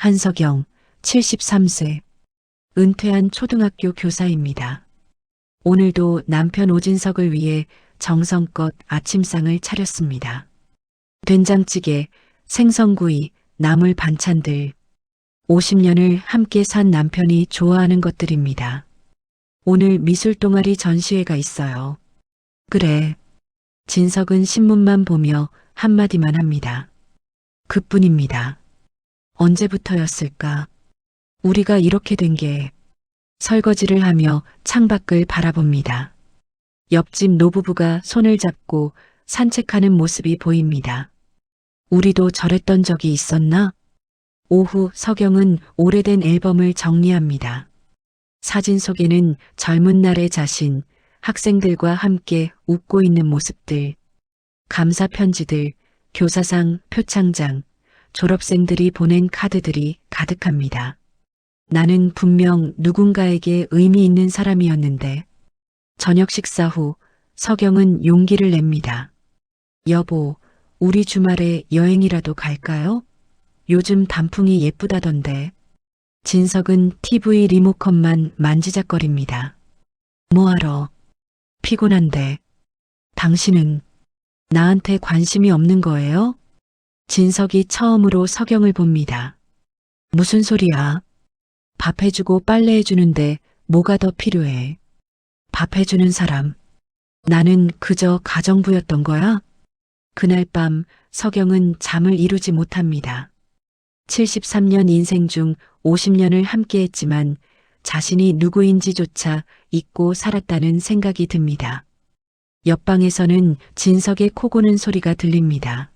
한석영, 73세, 은퇴한 초등학교 교사입니다. 오늘도 남편 오진석을 위해 정성껏 아침상을 차렸습니다. 된장찌개, 생선구이, 나물 반찬들. 50년을 함께 산 남편이 좋아하는 것들입니다. 오늘 미술 동아리 전시회가 있어요. 그래. 진석은 신문만 보며 한마디만 합니다. 그뿐입니다. 언제부터였을까? 우리가 이렇게 된 게. 설거지를 하며 창밖을 바라봅니다. 옆집 노부부가 손을 잡고 산책하는 모습이 보입니다. 우리도 저랬던 적이 있었나? 오후 석영은 오래된 앨범을 정리합니다. 사진 속에는 젊은 날의 자신, 학생들과 함께 웃고 있는 모습들, 감사 편지들, 교사상, 표창장, 졸업생들이 보낸 카드들이 가득합니다. 나는 분명 누군가에게 의미 있는 사람이었는데. 저녁 식사 후 석영은 용기를 냅니다. 여보, 우리 주말에 여행이라도 갈까요? 요즘 단풍이 예쁘다던데. 진석은 TV 리모컨만 만지작거립니다. 뭐하러? 피곤한데. 당신은 나한테 관심이 없는 거예요? 진석이 처음으로 석영을 봅니다. 무슨 소리야? 밥 해주고 빨래 해주는데 뭐가 더 필요해? 밥 해주는 사람. 나는 그저 가정부였던 거야? 그날 밤 석영은 잠을 이루지 못합니다. 73년 인생 중 50년을 함께했지만 자신이 누구인지조차 잊고 살았다는 생각이 듭니다. 옆방에서는 진석의 코 고는 소리가 들립니다.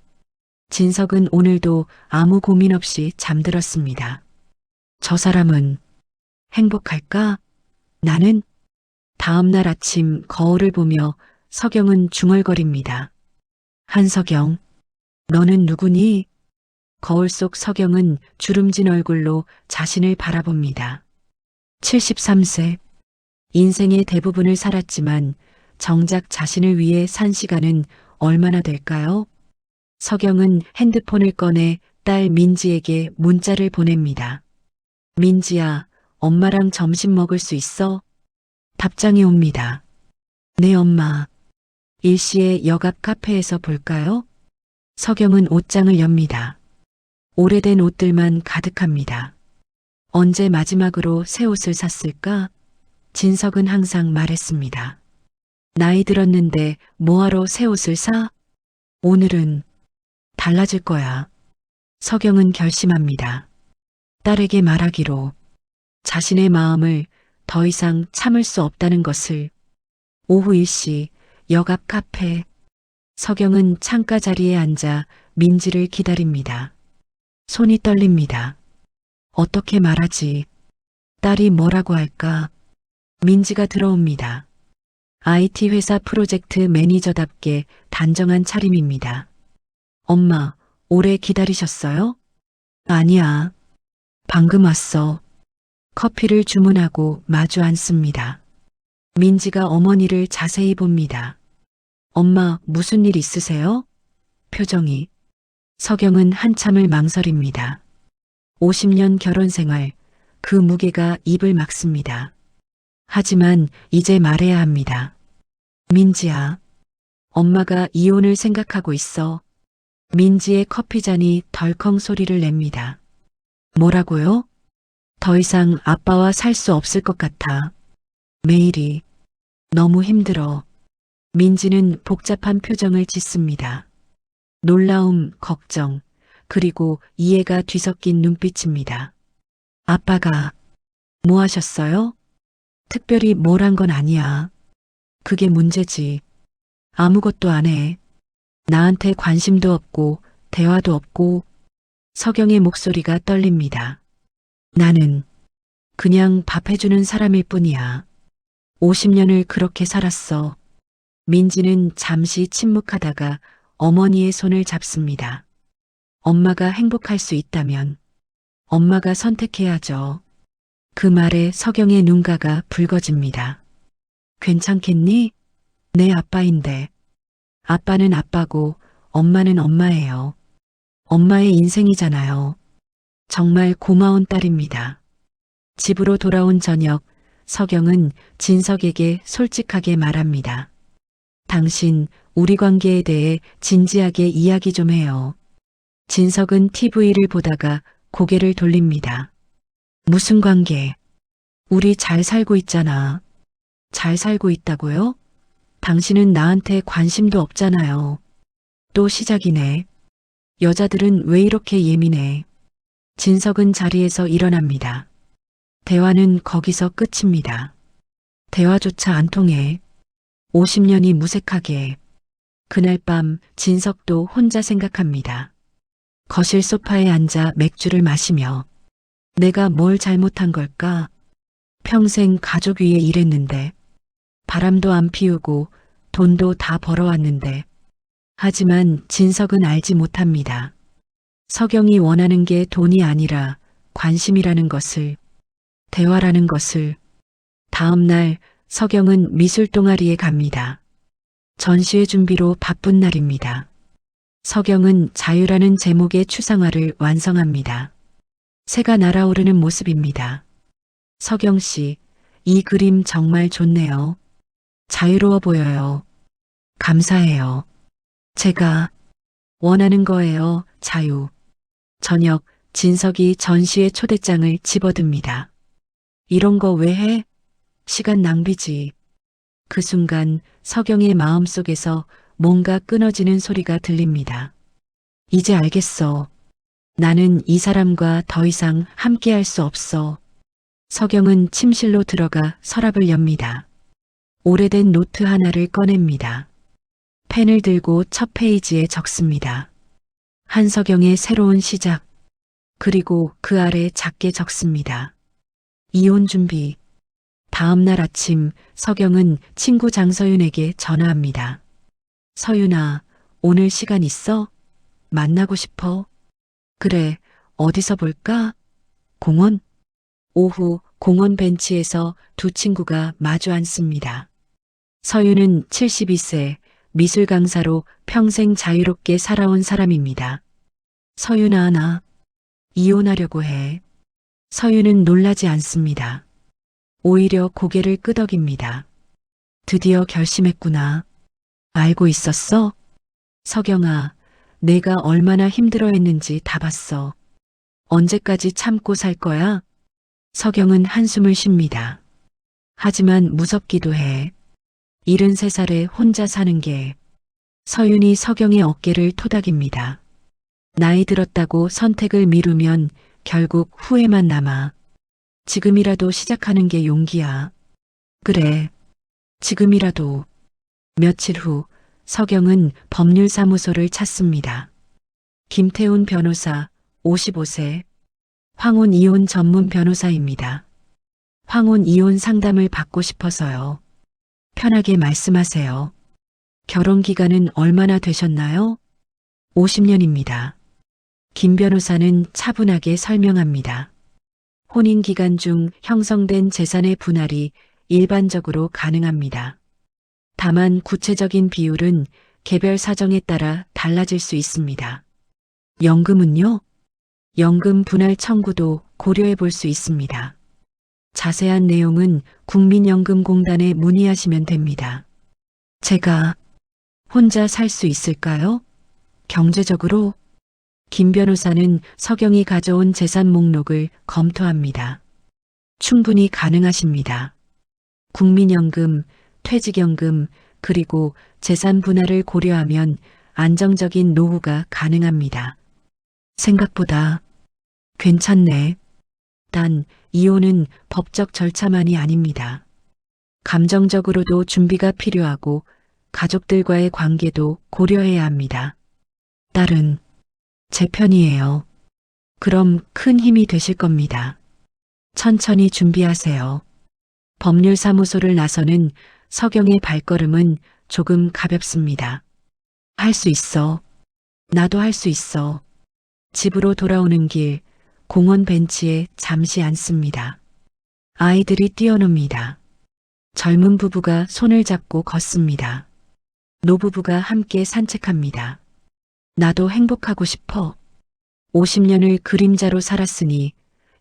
진석은 오늘도 아무 고민 없이 잠들었습니다. 저 사람은 행복할까? 나는? 다음 날 아침 거울을 보며 석영은 중얼거립니다. 한석영, 너는 누구니? 거울 속 석영은 주름진 얼굴로 자신을 바라봅니다. 73세. 인생의 대부분을 살았지만 정작 자신을 위해 산 시간은 얼마나 될까요? 석영은 핸드폰을 꺼내 딸 민지에게 문자를 보냅니다. 민지야, 엄마랑 점심 먹을 수 있어? 답장이 옵니다. 네, 엄마. 일시에 역 앞 카페에서 볼까요? 석영은 옷장을 엽니다. 오래된 옷들만 가득합니다. 언제 마지막으로 새 옷을 샀을까? 진석은 항상 말했습니다. 나이 들었는데 뭐하러 새 옷을 사? 오늘은 달라질 거야. 석영은 결심합니다. 딸에게 말하기로. 자신의 마음을 더 이상 참을 수 없다는 것을. 오후 1시 역 앞 카페. 석영은 창가 자리에 앉아 민지를 기다립니다. 손이 떨립니다. 어떻게 말하지? 딸이 뭐라고 할까? 민지가 들어옵니다. IT 회사 프로젝트 매니저답게 단정한 차림입니다. 엄마, 오래 기다리셨어요? 아니야. 방금 왔어. 커피를 주문하고 마주 앉습니다. 민지가 어머니를 자세히 봅니다. 엄마, 무슨 일 있으세요? 표정이. 석영은 한참을 망설입니다. 50년 결혼 생활, 그 무게가 입을 막습니다. 하지만 이제 말해야 합니다. 민지야, 엄마가 이혼을 생각하고 있어. 민지의 커피잔이 덜컹 소리를 냅니다. 뭐라고요? 더 이상 아빠와 살 수 없을 것 같아. 매일이 너무 힘들어. 민지는 복잡한 표정을 짓습니다. 놀라움, 걱정, 그리고 이해가 뒤섞인 눈빛입니다. 아빠가 뭐 하셨어요? 특별히 뭘 한 건 아니야. 그게 문제지. 아무것도 안 해. 나한테 관심도 없고 대화도 없고. 석영의 목소리가 떨립니다. 나는 그냥 밥 해주는 사람일 뿐이야. 50년을 그렇게 살았어. 민지는 잠시 침묵하다가 어머니의 손을 잡습니다. 엄마가 행복할 수 있다면 엄마가 선택해야죠. 그 말에 석영의 눈가가 붉어집니다. 괜찮겠니? 내 아빠인데. 아빠는 아빠고 엄마는 엄마예요. 엄마의 인생이잖아요. 정말 고마운 딸입니다. 집으로 돌아온 저녁, 서경은 진석에게 솔직하게 말합니다. 당신, 우리 관계에 대해 진지하게 이야기 좀 해요. 진석은 TV를 보다가 고개를 돌립니다. 무슨 관계? 우리 잘 살고 있잖아. 잘 살고 있다고요? 당신은 나한테 관심도 없잖아요. 또 시작이네. 여자들은 왜 이렇게 예민해? 진석은 자리에서 일어납니다. 대화는 거기서 끝입니다. 대화조차 안 통해. 50년이 무색하게. 그날 밤 진석도 혼자 생각합니다. 거실 소파에 앉아 맥주를 마시며 내가 뭘 잘못한 걸까? 평생 가족 위에 일했는데 바람도 안 피우고 돈도 다 벌어왔는데 하지만 진석은 알지 못합니다. 서경이 원하는 게 돈이 아니라 관심이라는 것을, 대화라는 것을. 다음 날 서경은 미술 동아리에 갑니다. 전시회 준비로 바쁜 날입니다. 서경은 자유라는 제목의 추상화를 완성합니다. 새가 날아오르는 모습입니다. 서경 씨, 이 그림 정말 좋네요. 자유로워 보여요. 감사해요. 제가 원하는 거예요, 자유. 저녁, 진석이 전시회 초대장을 집어듭니다. 이런 거 왜 해? 시간 낭비지. 그 순간 서경의 마음속에서 뭔가 끊어지는 소리가 들립니다. 이제 알겠어. 나는 이 사람과 더 이상 함께할 수 없어. 서경은 침실로 들어가 서랍을 엽니다. 오래된 노트 하나를 꺼냅니다. 펜을 들고 첫 페이지에 적습니다. 한서경의 새로운 시작. 그리고 그 아래 작게 적습니다. 이혼 준비. 다음 날 아침 서경은 친구 장서윤에게 전화합니다. 서윤아, 오늘 시간 있어? 만나고 싶어? 그래, 어디서 볼까? 공원? 오후 공원 벤치에서 두 친구가 마주 앉습니다. 서윤은 72세, 미술 강사로 평생 자유롭게 살아온 사람입니다. 서윤아, 나 이혼하려고 해. 서윤은 놀라지 않습니다. 오히려 고개를 끄덕입니다. 드디어 결심했구나. 알고 있었어? 서경아, 내가 얼마나 힘들어했는지 다 봤어. 언제까지 참고 살 거야? 서경은 한숨을 쉽니다. 하지만 무섭기도 해. 73살에 혼자 사는 게. 서윤이 서경의 어깨를 토닥입니다. 나이 들었다고 선택을 미루면 결국 후회만 남아. 지금이라도 시작하는 게 용기야. 그래, 지금이라도. 며칠 후 서경은 법률사무소를 찾습니다. 김태훈 변호사, 55세. 황혼 이혼 전문 변호사입니다. 황혼 이혼 상담을 받고 싶어서요. 편하게 말씀하세요. 결혼 기간은 얼마나 되셨나요? 50년입니다. 김 변호사는 차분하게 설명합니다. 혼인 기간 중 형성된 재산의 분할이 일반적으로 가능합니다. 다만 구체적인 비율은 개별 사정에 따라 달라질 수 있습니다. 연금은요? 연금 분할 청구도 고려해 볼 수 있습니다. 자세한 내용은 국민연금공단에 문의하시면 됩니다. 제가 혼자 살 수 있을까요? 경제적으로? 김 변호사는 서경이 가져온 재산 목록을 검토합니다. 충분히 가능하십니다. 국민연금, 퇴직연금, 그리고 재산 분할을 고려하면 안정적인 노후가 가능합니다. 생각보다 괜찮네. 단, 이혼은 법적 절차만이 아닙니다. 감정적으로도 준비가 필요하고 가족들과의 관계도 고려해야 합니다. 딸은 제 편이에요. 그럼 큰 힘이 되실 겁니다. 천천히 준비하세요. 법률사무소를 나서는 서경의 발걸음은 조금 가볍습니다. 할 수 있어. 나도 할 수 있어. 집으로 돌아오는 길, 공원 벤치에 잠시 앉습니다. 아이들이 뛰어놉니다. 젊은 부부가 손을 잡고 걷습니다. 노부부가 함께 산책합니다. 나도 행복하고 싶어. 50년을 그림자로 살았으니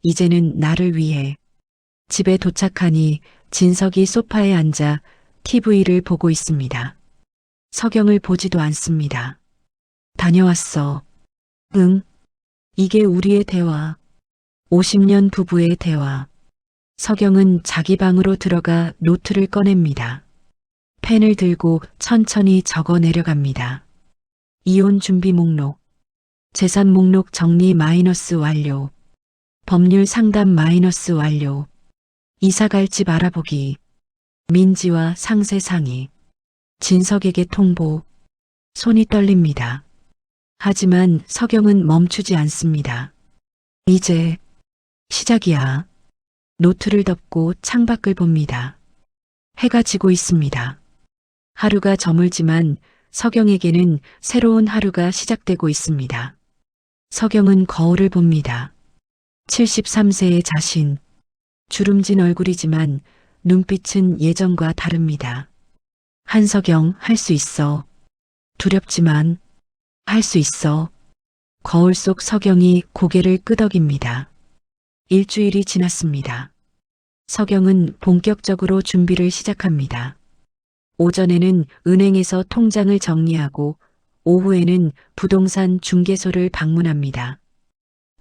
이제는 나를 위해. 집에 도착하니 진석이 소파에 앉아 TV를 보고 있습니다. 서경을 보지도 않습니다. 다녀왔어. 응. 이게 우리의 대화. 50년 부부의 대화. 서경은 자기 방으로 들어가 노트를 꺼냅니다. 펜을 들고 천천히 적어 내려갑니다. 이혼 준비 목록. 재산 목록 정리 마이너스 완료. 법률 상담 마이너스 완료. 이사 갈 집 알아보기. 민지와 상세 상의. 진석에게 통보. 손이 떨립니다. 하지만 서경은 멈추지 않습니다. 이제 시작이야. 노트를 덮고 창밖을 봅니다. 해가 지고 있습니다. 하루가 저물지만 서경에게는 새로운 하루가 시작되고 있습니다. 서경은 거울을 봅니다. 73세의 자신. 주름진 얼굴이지만 눈빛은 예전과 다릅니다. 한서경, 할 수 있어. 두렵지만 할 수 있어. 거울 속 서경이 고개를 끄덕입니다. 일주일이 지났습니다. 서경은 본격적으로 준비를 시작합니다. 오전에는 은행에서 통장을 정리하고 오후에는 부동산 중개소를 방문합니다.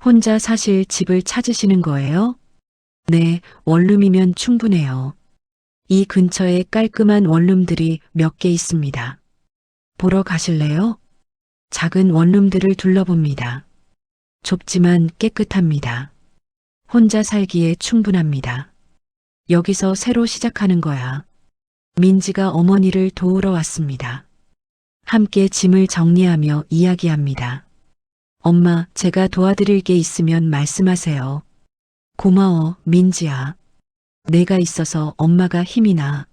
혼자 사실 집을 찾으시는 거예요? 네, 원룸이면 충분해요. 이 근처에 깔끔한 원룸들이 몇 개 있습니다. 보러 가실래요? 작은 원룸들을 둘러봅니다. 좁지만 깨끗합니다. 혼자 살기에 충분합니다. 여기서 새로 시작하는 거야. 민지가 어머니를 도우러 왔습니다. 함께 짐을 정리하며 이야기합니다. 엄마, 제가 도와드릴 게 있으면 말씀하세요. 고마워, 민지야. 내가 있어서 엄마가 힘이 나.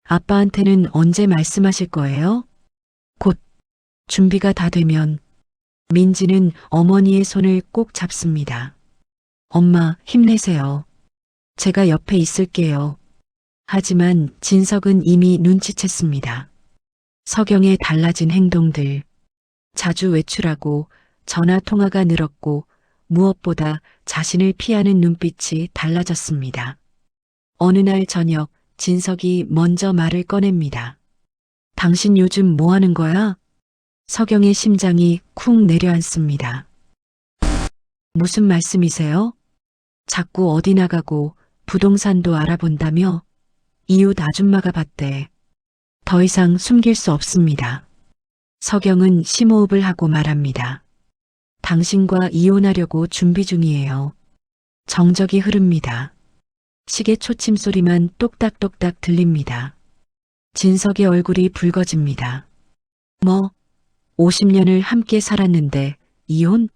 아빠한테는 언제 말씀하실 거예요? 곧. 준비가 다 되면. 민지는 어머니의 손을 꼭 잡습니다. 엄마, 힘내세요. 제가 옆에 있을게요. 하지만 진석은 이미 눈치챘습니다. 서경의 달라진 행동들. 자주 외출하고 전화 통화가 늘었고 무엇보다 자신을 피하는 눈빛이 달라졌습니다. 어느 날 저녁 진석이 먼저 말을 꺼냅니다. 당신 요즘 뭐 하는 거야? 서경의 심장이 쿵 내려앉습니다. 무슨 말씀이세요? 자꾸 어디 나가고 부동산도 알아본다며? 이웃 아줌마가 봤대. 더 이상 숨길 수 없습니다. 서경은 심호흡을 하고 말합니다. 당신과 이혼하려고 준비 중이에요. 정적이 흐릅니다. 시계 초침 소리만 똑딱똑딱 들립니다. 진석의 얼굴이 붉어집니다. 뭐, 50년을 함께 살았는데 이혼?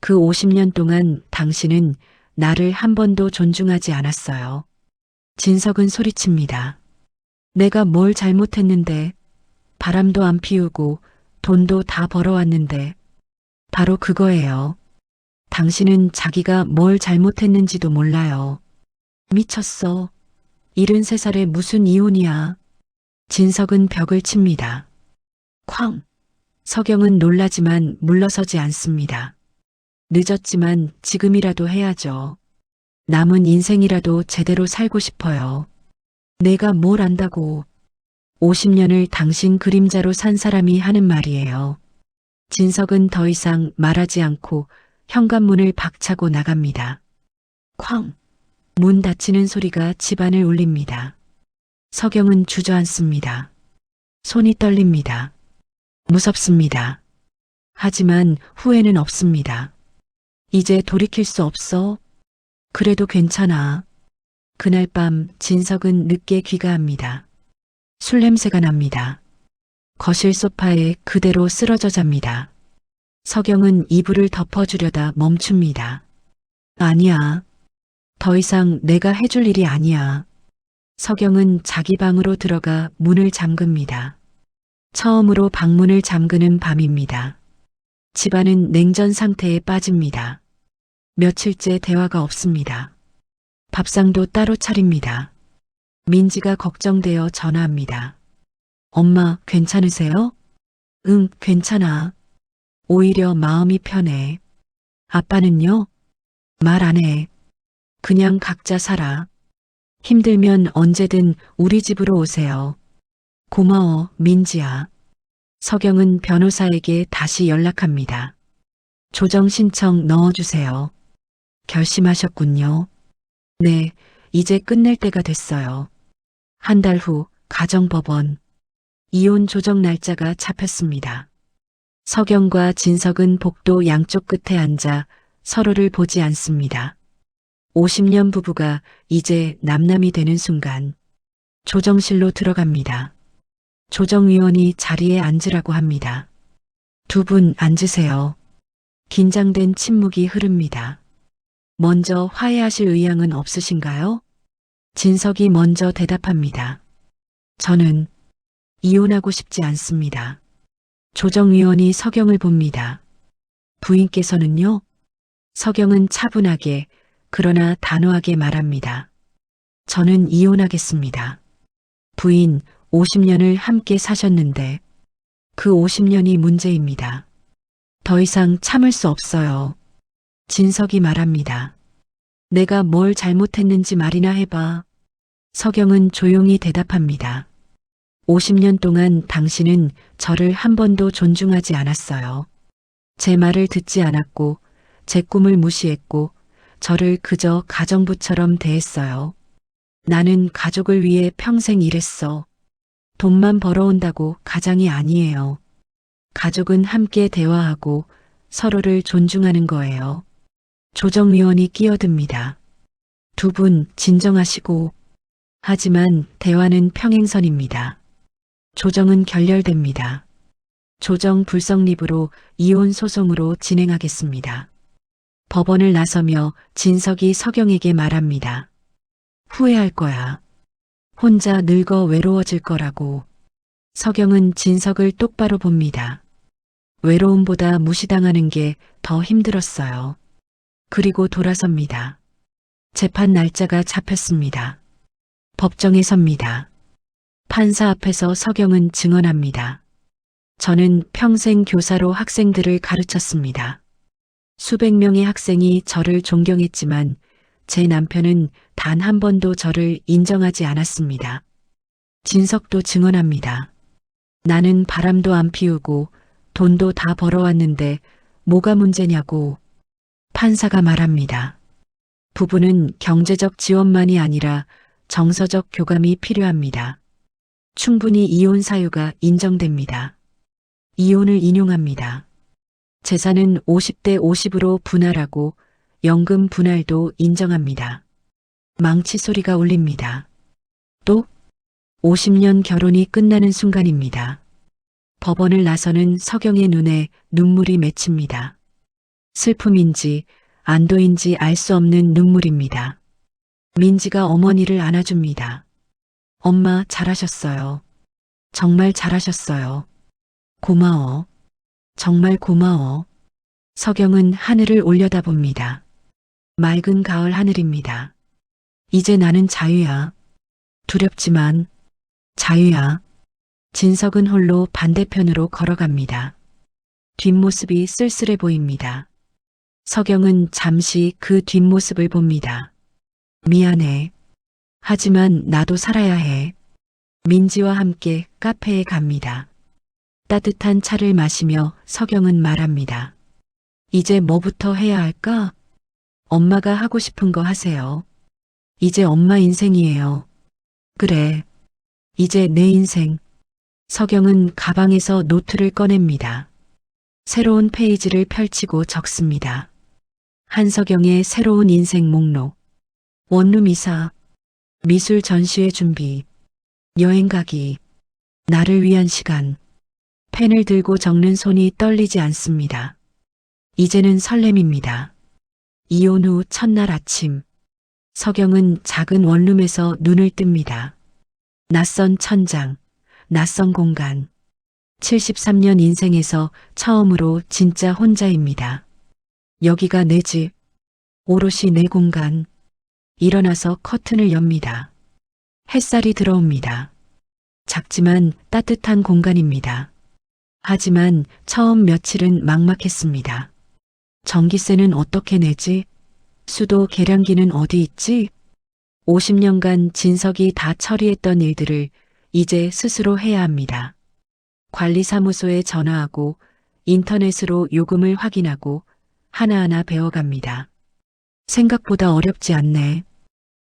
그 50년 동안 당신은 나를 한 번도 존중하지 않았어요. 진석은 소리칩니다. 내가 뭘 잘못했는데, 바람도 안 피우고 돈도 다 벌어왔는데, 바로 그거예요. 당신은 자기가 뭘 잘못했는지도 몰라요. 미쳤어. 73살에 무슨 이혼이야. 진석은 벽을 칩니다. 쾅. 서경은 놀라지만 물러서지 않습니다. 늦었지만 지금이라도 해야죠. 남은 인생이라도 제대로 살고 싶어요. 내가 뭘 안다고. 50년을 당신 그림자로 산 사람이 하는 말이에요. 진석은 더 이상 말하지 않고 현관문을 박차고 나갑니다. 쾅! 문 닫히는 소리가 집안을 울립니다. 서경은 주저앉습니다. 손이 떨립니다. 무섭습니다. 하지만 후회는 없습니다. 이제 돌이킬 수 없어? 그래도 괜찮아. 그날 밤 진석은 늦게 귀가합니다. 술 냄새가 납니다. 거실 소파에 그대로 쓰러져 잡니다. 서경은 이불을 덮어주려다 멈춥니다. 아니야. 더 이상 내가 해줄 일이 아니야. 서경은 자기 방으로 들어가 문을 잠급니다. 처음으로 방문을 잠그는 밤입니다. 집안은 냉전 상태에 빠집니다. 며칠째 대화가 없습니다. 밥상도 따로 차립니다. 민지가 걱정되어 전화합니다. 엄마, 괜찮으세요? 응, 괜찮아. 오히려 마음이 편해. 아빠는요? 말 안 해. 그냥 각자 살아. 힘들면 언제든 우리 집으로 오세요. 고마워, 민지야. 서경은 변호사에게 다시 연락합니다. 조정 신청 넣어주세요. 결심하셨군요. 네, 이제 끝낼 때가 됐어요. 한 달 후 가정법원 이혼 조정 날짜가 잡혔습니다. 서경과 진석은 복도 양쪽 끝에 앉아 서로를 보지 않습니다. 50년 부부가 이제 남남이 되는 순간 조정실로 들어갑니다. 조정위원이 자리에 앉으라고 합니다. 두 분 앉으세요. 긴장된 침묵이 흐릅니다. 먼저 화해하실 의향은 없으신가요? 진석이 먼저 대답합니다. 저는 이혼하고 싶지 않습니다. 조정위원이 서경을 봅니다. 부인께서는요? 서경은 차분하게 그러나 단호하게 말합니다. 저는 이혼하겠습니다. 부인 50년을 함께 사셨는데 그 50년이 문제입니다. 더 이상 참을 수 없어요. 진석이 말합니다. 내가 뭘 잘못했는지 말이나 해봐. 서경은 조용히 대답합니다. 50년 동안 당신은 저를 한 번도 존중하지 않았어요. 제 말을 듣지 않았고 제 꿈을 무시했고 저를 그저 가정부처럼 대했어요. 나는 가족을 위해 평생 일했어. 돈만 벌어온다고 가장이 아니에요. 가족은 함께 대화하고 서로를 존중하는 거예요. 조정위원이 끼어듭니다. 두 분 진정하시고. 하지만 대화는 평행선입니다. 조정은 결렬됩니다. 조정 불성립으로 이혼 소송으로 진행하겠습니다. 법원을 나서며 진석이 서경에게 말합니다. 후회할 거야. 혼자 늙어 외로워질 거라고. 서경은 진석을 똑바로 봅니다. 외로움보다 무시당하는 게 더 힘들었어요. 그리고 돌아섭니다. 재판 날짜가 잡혔습니다. 법정에 섭니다. 판사 앞에서 서경은 증언합니다. 저는 평생 교사로 학생들을 가르쳤습니다. 수백 명의 학생이 저를 존경했지만 제 남편은 단 한 번도 저를 인정하지 않았습니다. 진석도 증언합니다. 나는 바람도 안 피우고 돈도 다 벌어왔는데 뭐가 문제냐고. 판사가 말합니다. 부부는 경제적 지원만이 아니라 정서적 교감이 필요합니다. 충분히 이혼 사유가 인정됩니다. 이혼을 인용합니다. 재산은 50대 50으로 분할하고 연금 분할도 인정합니다. 망치 소리가 울립니다. 또 50년 결혼이 끝나는 순간입니다. 법원을 나서는 서경의 눈에 눈물이 맺힙니다. 슬픔인지 안도인지 알 수 없는 눈물입니다. 민지가 어머니를 안아줍니다. 엄마 잘하셨어요. 정말 잘하셨어요. 고마워. 정말 고마워. 서경은 하늘을 올려다봅니다. 맑은 가을 하늘입니다. 이제 나는 자유야. 두렵지만 자유야. 진석은 홀로 반대편으로 걸어갑니다. 뒷모습이 쓸쓸해 보입니다. 서경은 잠시 그 뒷모습을 봅니다. 미안해. 하지만 나도 살아야 해. 민지와 함께 카페에 갑니다. 따뜻한 차를 마시며 서경은 말합니다. 이제 뭐부터 해야 할까? 엄마가 하고 싶은 거 하세요. 이제 엄마 인생이에요. 그래. 이제 내 인생. 서경은 가방에서 노트를 꺼냅니다. 새로운 페이지를 펼치고 적습니다. 한서경의 새로운 인생 목록. 원룸 이사. 미술 전시회 준비. 여행 가기. 나를 위한 시간. 펜을 들고 적는 손이 떨리지 않습니다. 이제는 설렘입니다. 이혼 후 첫날 아침. 서경은 작은 원룸에서 눈을 뜹니다. 낯선 천장, 낯선 공간. 73년 인생에서 처음으로 진짜 혼자입니다. 여기가 내 집, 오롯이 내 공간. 일어나서 커튼을 엽니다. 햇살이 들어옵니다. 작지만 따뜻한 공간입니다. 하지만 처음 며칠은 막막했습니다. 전기세는 어떻게 내지? 수도 계량기는 어디 있지? 50년간 진석이 다 처리했던 일들을 이제 스스로 해야 합니다. 관리사무소에 전화하고 인터넷으로 요금을 확인하고 하나하나 배워갑니다. 생각보다 어렵지 않네.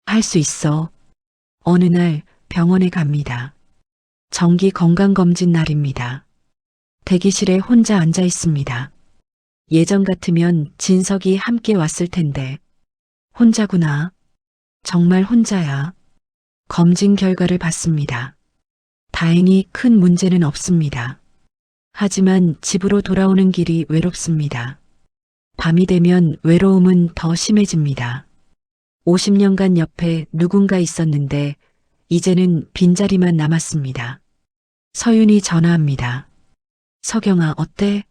할 수 있어. 어느 날 병원에 갑니다. 정기 건강검진 날입니다. 대기실에 혼자 앉아 있습니다. 예전 같으면 진석이 함께 왔을 텐데. 혼자구나. 정말 혼자야. 검진 결과를 받습니다. 다행히 큰 문제는 없습니다. 하지만 집으로 돌아오는 길이 외롭습니다. 밤이 되면 외로움은 더 심해집니다. 50년간 옆에 누군가 있었는데 이제는 빈자리만 남았습니다. 서윤이 전화합니다. 석영아, 어때?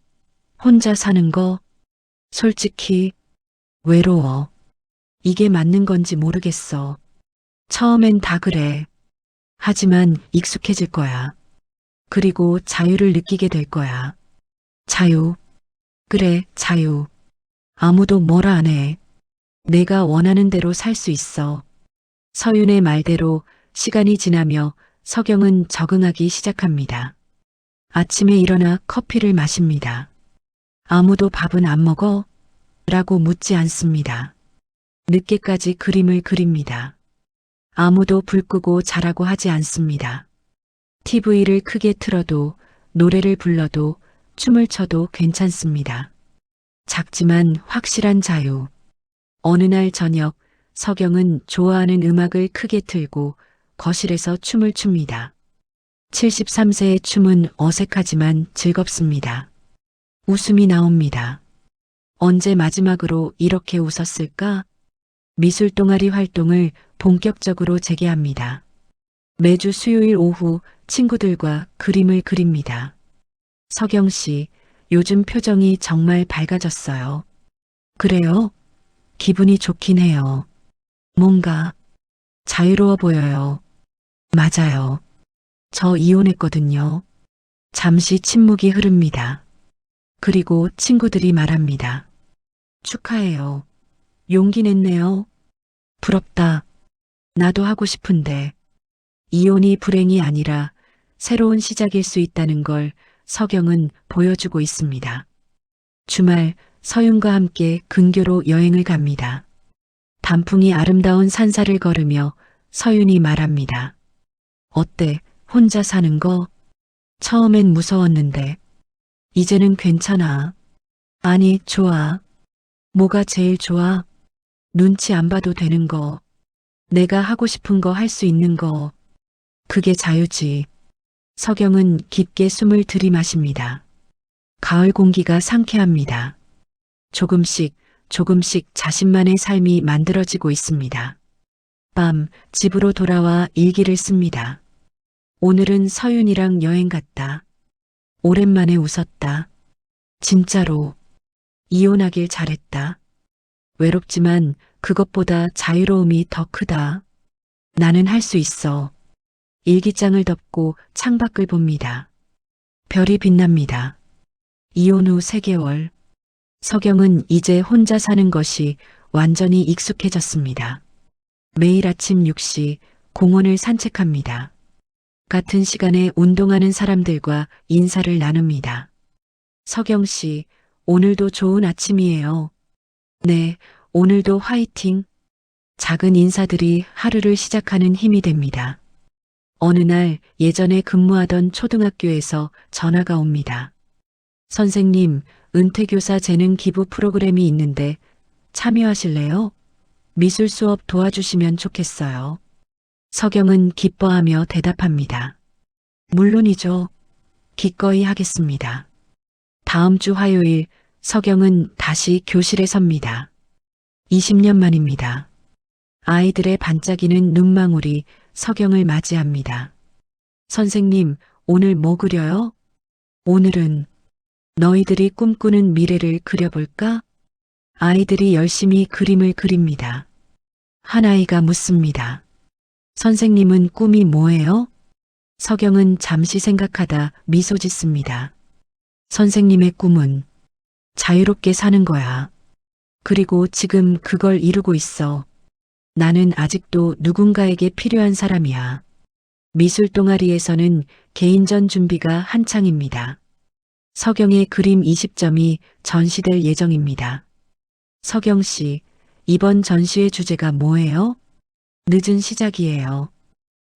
혼자 사는 거? 솔직히 외로워. 이게 맞는 건지 모르겠어. 처음엔 다 그래. 하지만 익숙해질 거야. 그리고 자유를 느끼게 될 거야. 자유. 그래, 자유. 아무도 뭐라 안 해. 내가 원하는 대로 살 수 있어. 서윤의 말대로 시간이 지나며 석영은 적응하기 시작합니다. 아침에 일어나 커피를 마십니다. 아무도 밥은 안 먹어? 라고 묻지 않습니다. 늦게까지 그림을 그립니다. 아무도 불 끄고 자라고 하지 않습니다. TV를 크게 틀어도 노래를 불러도 춤을 춰도 괜찮습니다. 작지만 확실한 자유. 어느 날 저녁 석영은 좋아하는 음악을 크게 틀고 거실에서 춤을 춥니다. 73세의 춤은 어색하지만 즐겁습니다. 웃음이 나옵니다. 언제 마지막으로 이렇게 웃었을까? 미술 동아리 활동을 본격적으로 재개합니다. 매주 수요일 오후 친구들과 그림을 그립니다. 석영 씨, 요즘 표정이 정말 밝아졌어요. 그래요? 기분이 좋긴 해요. 뭔가 자유로워 보여요. 맞아요. 저 이혼했거든요. 잠시 침묵이 흐릅니다. 그리고 친구들이 말합니다. 축하해요. 용기 냈네요. 부럽다. 나도 하고 싶은데. 이혼이 불행이 아니라 새로운 시작일 수 있다는 걸 석영은 보여주고 있습니다. 주말 서윤과 함께 근교로 여행을 갑니다. 단풍이 아름다운 산사를 걸으며 서윤이 말합니다. 어때? 혼자 사는 거? 처음엔 무서웠는데. 이제는 괜찮아. 아니, 좋아. 뭐가 제일 좋아? 눈치 안 봐도 되는 거. 내가 하고 싶은 거 할 수 있는 거. 그게 자유지. 석영은 깊게 숨을 들이마십니다. 가을 공기가 상쾌합니다. 조금씩 자신만의 삶이 만들어지고 있습니다. 밤 집으로 돌아와 일기를 씁니다. 오늘은 서윤이랑 여행 갔다. 오랜만에 웃었다. 진짜로. 이혼하길 잘했다. 외롭지만 그것보다 자유로움이 더 크다. 나는 할 수 있어. 일기장을 덮고 창밖을 봅니다. 별이 빛납니다. 이혼 후 3개월. 석영은 이제 혼자 사는 것이 완전히 익숙해졌습니다. 매일 아침 6시 공원을 산책합니다. 같은 시간에 운동하는 사람들과 인사를 나눕니다. 석영 씨, 오늘도 좋은 아침이에요. 네, 오늘도 화이팅. 작은 인사들이 하루를 시작하는 힘이 됩니다. 어느 날 예전에 근무하던 초등학교에서 전화가 옵니다. 선생님, 은퇴교사 재능 기부 프로그램이 있는데 참여하실래요? 미술 수업 도와주시면 좋겠어요. 석영은 기뻐하며 대답합니다. 물론이죠. 기꺼이 하겠습니다. 다음 주 화요일 석영은 다시 교실에 섭니다. 20년 만입니다. 아이들의 반짝이는 눈망울이 석영을 맞이합니다. 선생님, 오늘 뭐 그려요? 오늘은 너희들이 꿈꾸는 미래를 그려볼까? 아이들이 열심히 그림을 그립니다. 한 아이가 묻습니다. 선생님은 꿈이 뭐예요? 석영은 잠시 생각하다 미소 짓습니다. 선생님의 꿈은 자유롭게 사는 거야. 그리고 지금 그걸 이루고 있어. 나는 아직도 누군가에게 필요한 사람이야. 미술 동아리에서는 개인전 준비가 한창입니다. 서경의 그림 20점이 전시될 예정입니다. 서경 씨, 이번 전시의 주제가 뭐예요? 늦은 시작이에요.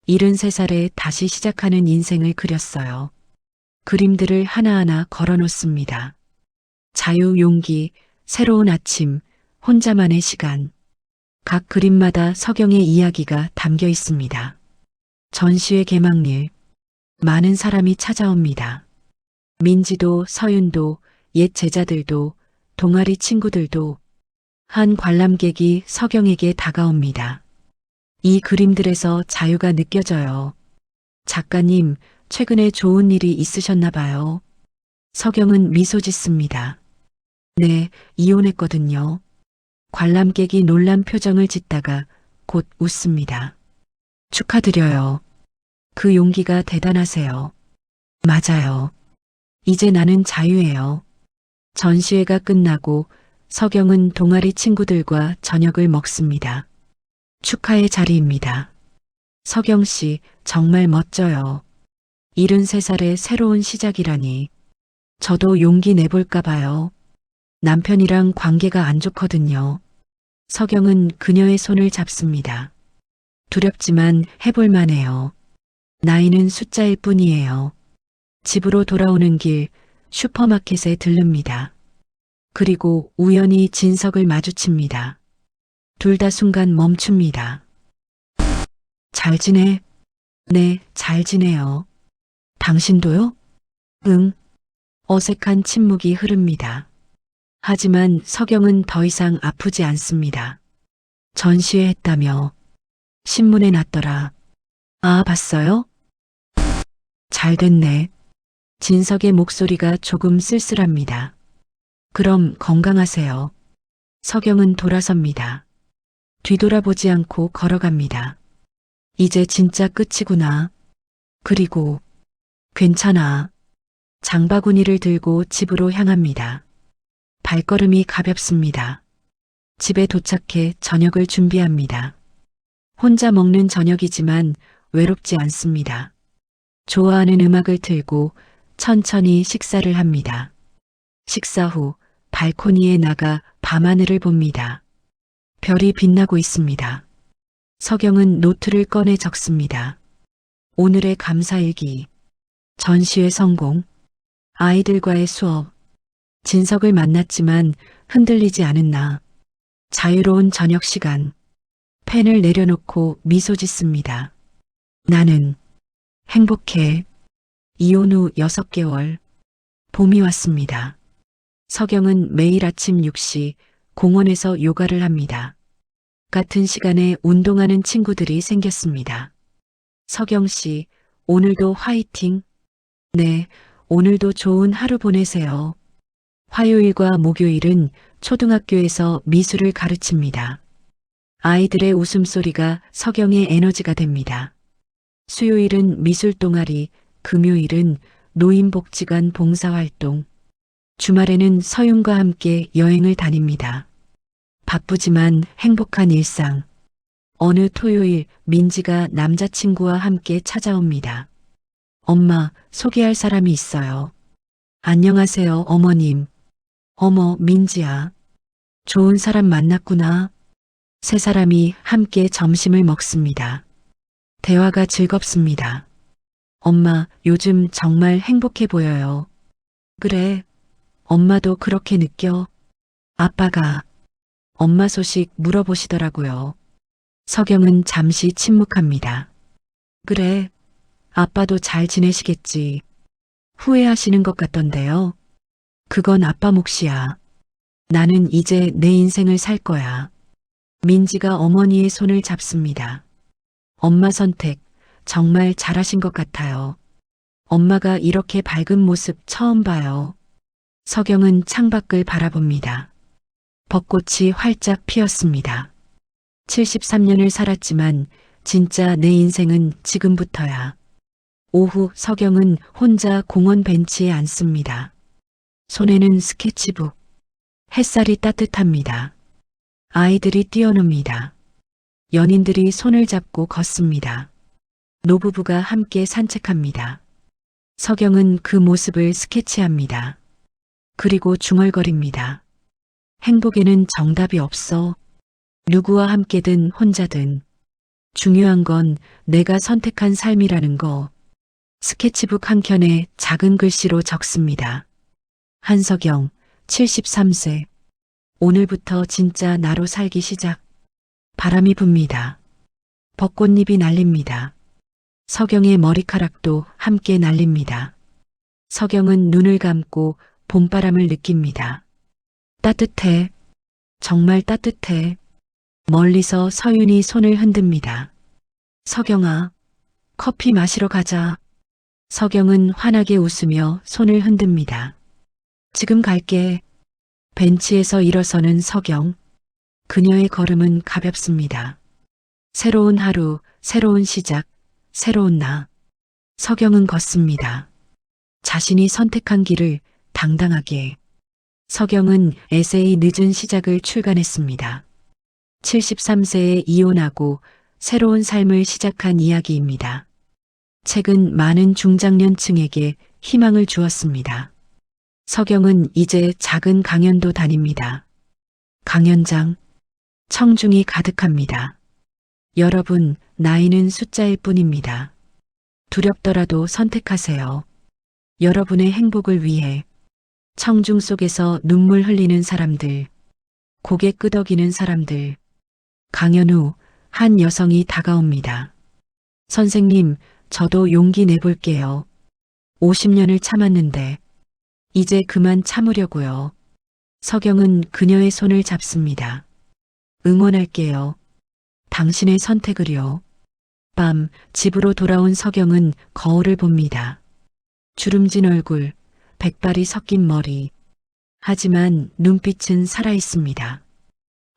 73살에 다시 시작하는 인생을 그렸어요. 그림들을 하나하나 걸어 놓습니다. 자유, 용기, 새로운 아침, 혼자만의 시간. 각 그림마다 서경의 이야기가 담겨 있습니다. 전시회 개막일, 많은 사람이 찾아옵니다. 민지도, 서윤도, 옛 제자들도, 동아리 친구들도 한 관람객이 서경에게 다가옵니다. 이 그림들에서 자유가 느껴져요. 작가님, 최근에 좋은 일이 있으셨나 봐요. 서경은 미소 짓습니다. 네, 이혼했거든요. 관람객이 놀란 표정을 짓다가 곧 웃습니다. 축하드려요. 그 용기가 대단하세요. 맞아요. 이제 나는 자유예요. 전시회가 끝나고 서경은 동아리 친구들과 저녁을 먹습니다. 축하의 자리입니다. 서경 씨, 정말 멋져요. 73살의 새로운 시작이라니. 저도 용기 내볼까 봐요. 남편이랑 관계가 안 좋거든요. 서경은 그녀의 손을 잡습니다. 두렵지만 해볼만 해요. 나이는 숫자일 뿐이에요. 집으로 돌아오는 길 슈퍼마켓에 들릅니다. 그리고 우연히 진석을 마주칩니다. 둘 다 순간 멈춥니다. 잘 지내? 네, 잘 지내요. 당신도요? 응. 어색한 침묵이 흐릅니다. 하지만 서경은 더 이상 아프지 않습니다. 전시회 했다며. 신문에 났더라. 아, 봤어요? 잘 됐네. 진석의 목소리가 조금 쓸쓸합니다. 그럼 건강하세요. 서경은 돌아섭니다. 뒤돌아보지 않고 걸어갑니다. 이제 진짜 끝이구나. 그리고 괜찮아. 장바구니를 들고 집으로 향합니다. 발걸음이 가볍습니다. 집에 도착해 저녁을 준비합니다. 혼자 먹는 저녁이지만 외롭지 않습니다. 좋아하는 음악을 틀고 천천히 식사를 합니다. 식사 후 발코니에 나가 밤하늘을 봅니다. 별이 빛나고 있습니다. 서경은 노트를 꺼내 적습니다. 오늘의 감사일기, 전시회 성공, 아이들과의 수업, 진석을 만났지만 흔들리지 않은 나, 자유로운 저녁 시간, 펜을 내려놓고 미소 짓습니다. 나는 행복해. 이혼 후 6개월, 봄이 왔습니다. 서경은 매일 아침 6시 공원에서 요가를 합니다. 같은 시간에 운동하는 친구들이 생겼습니다. 서경 씨, 오늘도 화이팅. 네, 오늘도 좋은 하루 보내세요. 화요일과 목요일은 초등학교에서 미술을 가르칩니다. 아이들의 웃음소리가 서경의 에너지가 됩니다. 수요일은 미술 동아리, 금요일은 노인복지관 봉사활동, 주말에는 서윤과 함께 여행을 다닙니다. 바쁘지만 행복한 일상. 어느 토요일 민지가 남자친구와 함께 찾아옵니다. 엄마, 소개할 사람이 있어요. 안녕하세요, 어머님. 어머, 민지야. 좋은 사람 만났구나. 세 사람이 함께 점심을 먹습니다. 대화가 즐겁습니다. 엄마, 요즘 정말 행복해 보여요. 그래, 엄마도 그렇게 느껴. 아빠가 엄마 소식 물어보시더라고요. 서경은 잠시 침묵합니다. 그래, 아빠도 잘 지내시겠지. 후회하시는 것 같던데요. 그건 아빠 몫이야. 나는 이제 내 인생을 살 거야. 민지가 어머니의 손을 잡습니다. 엄마 선택 정말 잘하신 것 같아요. 엄마가 이렇게 밝은 모습 처음 봐요. 서경은 창밖을 바라봅니다. 벚꽃이 활짝 피었습니다. 73년을 살았지만 진짜 내 인생은 지금부터야. 오후 서경은 혼자 공원 벤치에 앉습니다. 손에는 스케치북. 햇살이 따뜻합니다. 아이들이 뛰어놉니다. 연인들이 손을 잡고 걷습니다. 노부부가 함께 산책합니다. 서경은 그 모습을 스케치합니다. 그리고 중얼거립니다. 행복에는 정답이 없어. 누구와 함께든 혼자든. 중요한 건 내가 선택한 삶이라는 거. 스케치북 한 켠에 작은 글씨로 적습니다. 한서경, 73세. 오늘부터 진짜 나로 살기 시작. 바람이 붑니다. 벚꽃잎이 날립니다. 서경의 머리카락도 함께 날립니다. 서경은 눈을 감고 봄바람을 느낍니다. 따뜻해. 정말 따뜻해. 멀리서 서윤이 손을 흔듭니다. 서경아, 커피 마시러 가자. 서경은 환하게 웃으며 손을 흔듭니다. 지금 갈게. 벤치에서 일어서는 서경. 그녀의 걸음은 가볍습니다. 새로운 하루, 새로운 시작, 새로운 나. 서경은 걷습니다. 자신이 선택한 길을 당당하게. 서경은 에세이 늦은 시작을 출간했습니다. 73세에 이혼하고 새로운 삶을 시작한 이야기입니다. 책은 많은 중장년층에게 희망을 주었습니다. 서경은 이제 작은 강연도 다닙니다. 강연장, 청중이 가득합니다. 여러분, 나이는 숫자일 뿐입니다. 두렵더라도 선택하세요. 여러분의 행복을 위해. 청중 속에서 눈물 흘리는 사람들, 고개 끄덕이는 사람들. 강연 후 한 여성이 다가옵니다. 선생님, 저도 용기 내볼게요. 50년을 참았는데 이제 그만 참으려고요. 서경은 그녀의 손을 잡습니다. 응원할게요. 당신의 선택을요. 밤 집으로 돌아온 서경은 거울을 봅니다. 주름진 얼굴, 백발이 섞인 머리. 하지만 눈빛은 살아있습니다.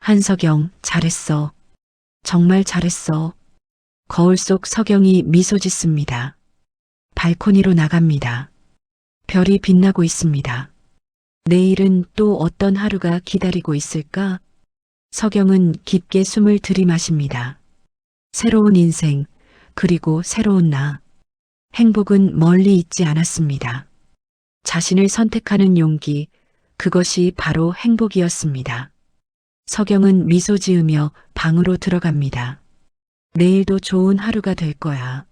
한서경, 잘했어. 정말 잘했어. 거울 속 서경이 미소 짓습니다. 발코니로 나갑니다. 별이 빛나고 있습니다. 내일은 또 어떤 하루가 기다리고 있을까? 서경은 깊게 숨을 들이마십니다. 새로운 인생, 그리고 새로운 나. 행복은 멀리 있지 않았습니다. 자신을 선택하는 용기, 그것이 바로 행복이었습니다. 서경은 미소 지으며 방으로 들어갑니다. 내일도 좋은 하루가 될 거야.